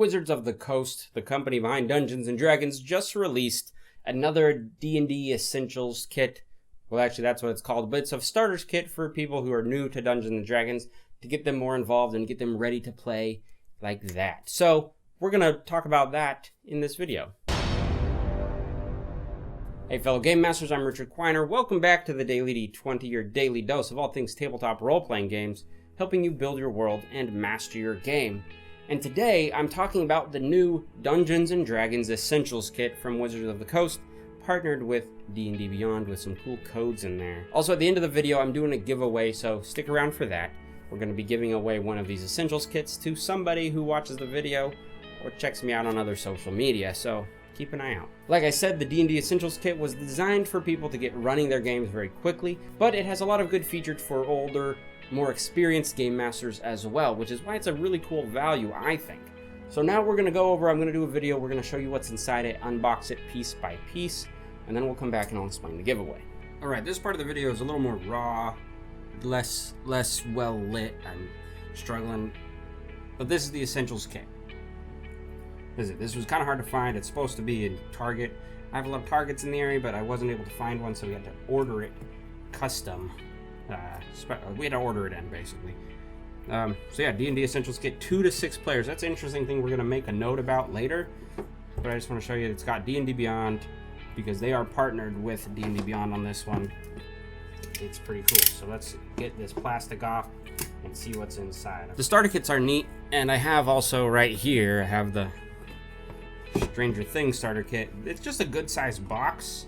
Wizards of the Coast, the company behind Dungeons and Dragons, just released another D&D Essentials kit. Well, actually, that's what it's called, but it's a starter's kit for people who are new to Dungeons and Dragons to get them more involved and get them ready to play like that. So, we're going to talk about that in this video. Hey fellow Game Masters, I'm Richard Quiner. Welcome back to the Daily D20, your daily dose of all things tabletop role-playing games, helping you build your world and master your game. And today, I'm talking about the new Dungeons & Dragons Essentials Kit from Wizards of the Coast, partnered with DndBeyond with some cool codes in there. Also, at the end of the video, I'm doing a giveaway, so stick around for that. We're going to be giving away one of these Essentials Kits to somebody who watches the video or checks me out on other social media, so keep an eye out. Like I said, the D&D Essentials Kit was designed for people to get running their games very quickly, but it has a lot of good features for older, more experienced game masters as well, which is why it's a really cool value, I think. So now we're going to go over, I'm going to do a video, we're going to show you what's inside it, unbox it piece by piece, and then we'll come back and I'll explain the giveaway. Alright, this part of the video is a little more raw, less well lit, I'm struggling, but this is the Essentials Kit. This was kind of hard to find. It's supposed to be in Target. I have a lot of Targets in the area, but I wasn't able to find one, so we had to order it custom. We had to order it in, basically. So yeah, D&D Essentials Kit, 2 to 6 players. That's an interesting thing we're going to make a note about later. But I just want to show you it's got DndBeyond, because they are partnered with DndBeyond on this one. It's pretty cool. So let's get this plastic off and see what's inside. The starter kits are neat, and I have also right here, I have the Stranger Things starter kit. It's just a good sized box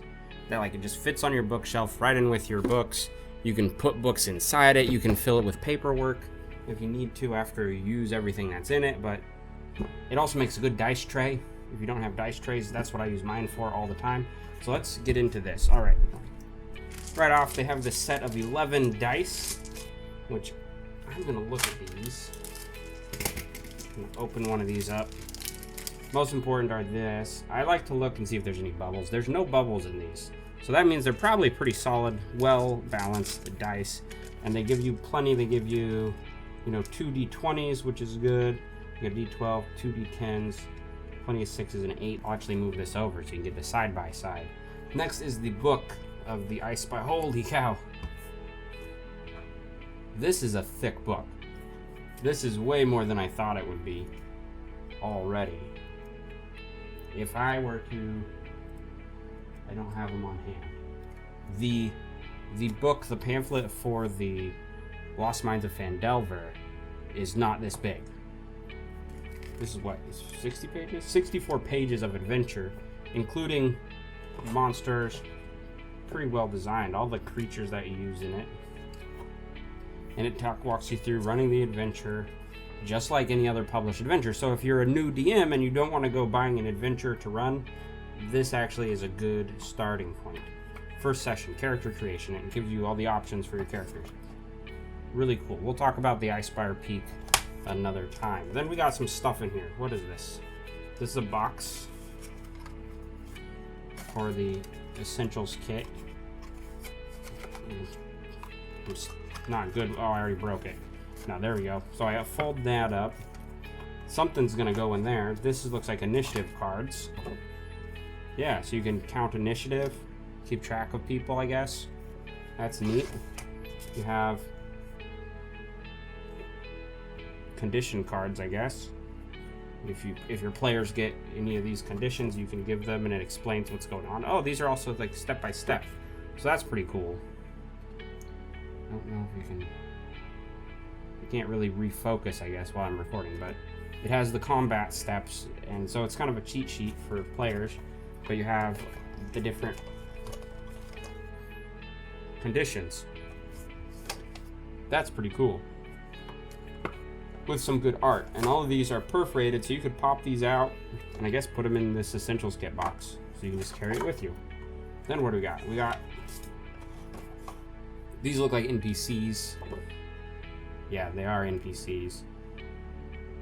that it just fits on your bookshelf right in with your books. You can put books inside it. You can fill it with paperwork if you need to after you use everything that's in it, but it also makes a good dice tray. If you don't have dice trays, that's what I use mine for all the time. So let's get into this. All right. Right off, they have this set of 11 dice, which I'm going to look at these. I'm going to open one of these up. Most important are this. I like to look and see if there's any bubbles. There's no bubbles in these. So that means they're probably pretty solid, well-balanced dice. And they give you plenty. They give you, 2 D20s, which is good. You got D12, 2 D10s, plenty of 6s and 8. I'll actually move this over so you can get the side-by-side. Next is the book of the I Spy. Holy cow. This is a thick book. This is way more than I thought it would be already. If I were to... I don't have them on hand. The book, the pamphlet for the Lost Mines of Phandelver is not this big. This is what, 60 pages? 64 pages of adventure, including monsters. Pretty well designed, all the creatures that you use in it. And it walks you through running the adventure just like any other published adventure. So if you're a new DM and you don't want to go buying an adventure to run, this actually is a good starting point. First session, character creation. It gives you all the options for your characters. Really cool. We'll talk about the Icespire Peak another time. Then we got some stuff in here. What is this? This is a box for the Essentials Kit. It's not good. Oh, I already broke it. Now, there we go. So I fold that up. Something's going to go in there. This looks like initiative cards. Yeah, so you can count initiative, keep track of people, I guess. That's neat. You have condition cards, I guess. If your players get any of these conditions, you can give them and it explains what's going on. Oh, these are also like step by step. So that's pretty cool. I don't know if you can't really refocus, I guess, while I'm recording, but it has the combat steps, and so it's kind of a cheat sheet for players, but you have the different conditions. That's pretty cool. With some good art, and all of these are perforated, so you could pop these out and I guess put them in this Essentials Kit box, so you can just carry it with you. Then what do we got? We got these look like NPCs. Yeah, they are NPCs.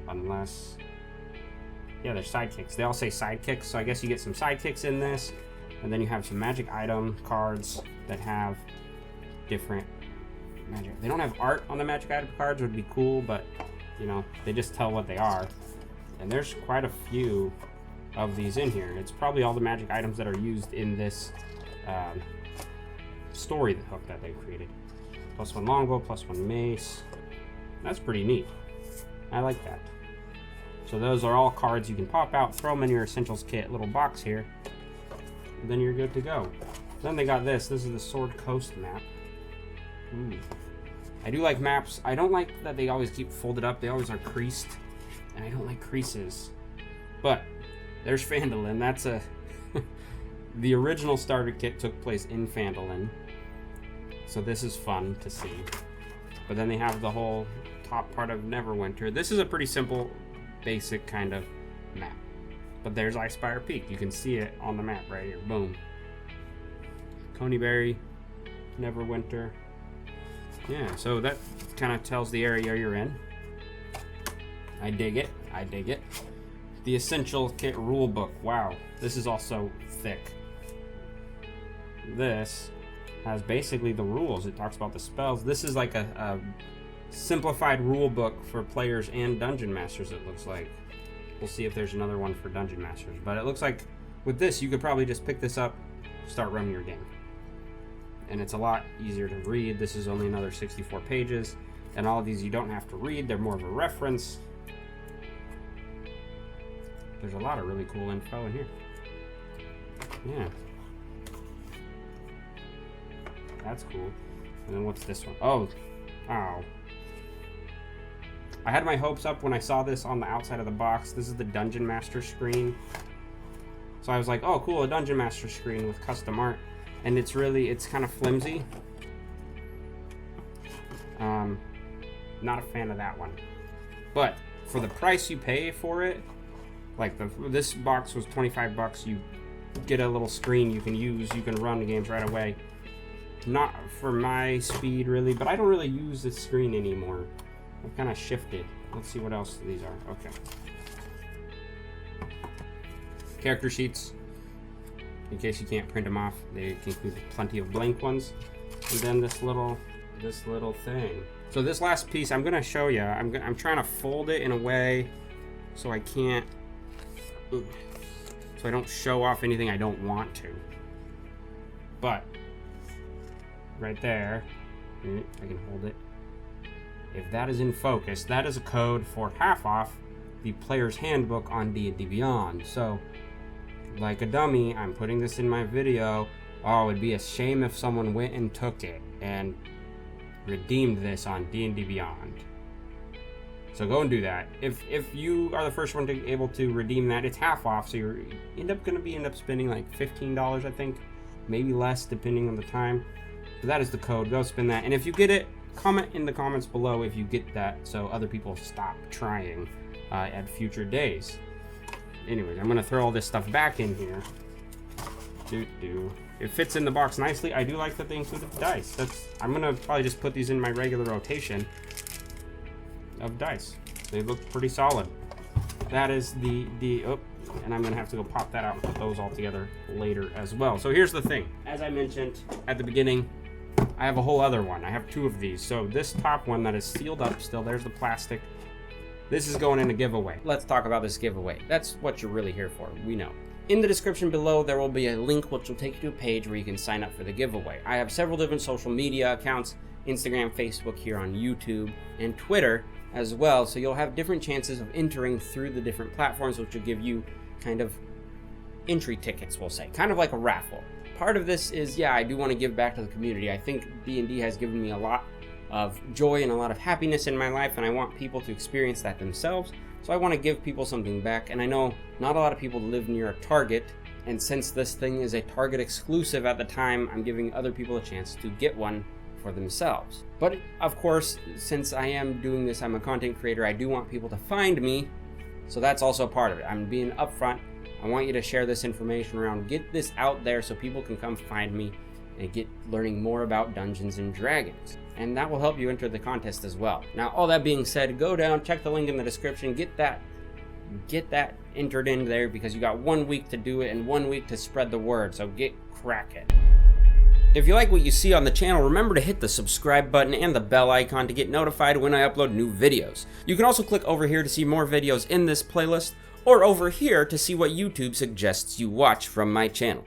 Unless... yeah, they're sidekicks. They all say sidekicks, so I guess you get some sidekicks in this. And then you have some magic item cards that have different magic. They don't have art on the magic item cards, would be cool, but, you know, they just tell what they are. And there's quite a few of these in here. It's probably all the magic items that are used in this story hook that they created. +1 longbow, +1 mace. That's pretty neat. I like that. So those are all cards you can pop out, throw them in your essentials kit, little box here, and then you're good to go. Then they got this. This is the Sword Coast map. Ooh. I do like maps. I don't like that they always keep folded up. They always are creased, and I don't like creases. But there's Phandalin. That's a the original starter kit took place in Phandalin, so this is fun to see. But then they have the whole top part of Neverwinter. This is a pretty simple, basic kind of map. But there's Icespire Peak. You can see it on the map right here. Boom. Coneyberry, Neverwinter. Yeah, so that kind of tells the area you're in. I dig it. I dig it. The Essential Kit Rulebook. Wow, this is also thick. This has basically the rules. It talks about the spells. This is like a simplified rule book for players and dungeon masters, it looks like. We'll see if there's another one for dungeon masters. But it looks like with this, you could probably just pick this up, start running your game. And it's a lot easier to read. This is only another 64 pages. And all of these you don't have to read. They're more of a reference. There's a lot of really cool info in here. Yeah. That's cool. And then what's this one? Oh. Ow. I had my hopes up when I saw this on the outside of the box. This is the Dungeon Master screen. So I was like, oh cool, a Dungeon Master screen with custom art. And it's kind of flimsy. Not a fan of that one. But for the price you pay for it, like this box was 25 bucks. You get a little screen you can use. You can run the games right away. Not for my speed really, but I don't really use this screen anymore. I've kind of shifted. Let's see what else these are. Okay. Character sheets. In case you can't print them off, they include plenty of blank ones. And then this little thing. So this last piece, I'm gonna show you. I'm trying to fold it in a way so I can't, so I don't show off anything I don't want to. But right there, I can hold it. If that is in focus, that is a code for half off the player's handbook on D&D Beyond. So, like a dummy, I'm putting this in my video. Oh, it'd be a shame if someone went and took it and redeemed this on D&D Beyond. So go and do that. If you are the first one to be able to redeem that, it's half off. So you're end up spending like $15, I think, maybe less depending on the time. But that is the code. Go spend that. And if you get it, comment in the comments below if you get that, so other people stop trying at future days. Anyways, I'm gonna throw all this stuff back in here. It fits in the box nicely. I do like that they included dice. I'm gonna probably just put these in my regular rotation of dice. They look pretty solid. That is and I'm gonna have to go pop that out and put those all together later as well. So here's the thing. As I mentioned at the beginning, I have a whole other one. I have two of these. So this top one that is sealed up still, there's the plastic. This is going in a giveaway. Let's talk about this giveaway. That's what you're really here for, we know. In the description below, there will be a link which will take you to a page where you can sign up for the giveaway. I have several different social media accounts, Instagram, Facebook, here on YouTube, and Twitter as well. So you'll have different chances of entering through the different platforms, which will give you kind of entry tickets, we'll say. Kind of like a raffle. Part of this is, yeah, I do want to give back to the community. I think D&D has given me a lot of joy and a lot of happiness in my life, and I want people to experience that themselves. So I want to give people something back, and I know not a lot of people live near a Target, and since this thing is a Target exclusive at the time, I'm giving other people a chance to get one for themselves. But of course, since I am doing this, I'm a content creator, I do want people to find me, so that's also part of it. I'm being upfront. I want you to share this information around, get this out there so people can come find me and get learning more about Dungeons and Dragons. And that will help you enter the contest as well. Now, all that being said, go down, check the link in the description, get that entered in there, because you got 1 week to do it and 1 week to spread the word, so get cracking. If you like what you see on the channel, remember to hit the subscribe button and the bell icon to get notified when I upload new videos. You can also click over here to see more videos in this playlist, or over here to see what YouTube suggests you watch from my channel.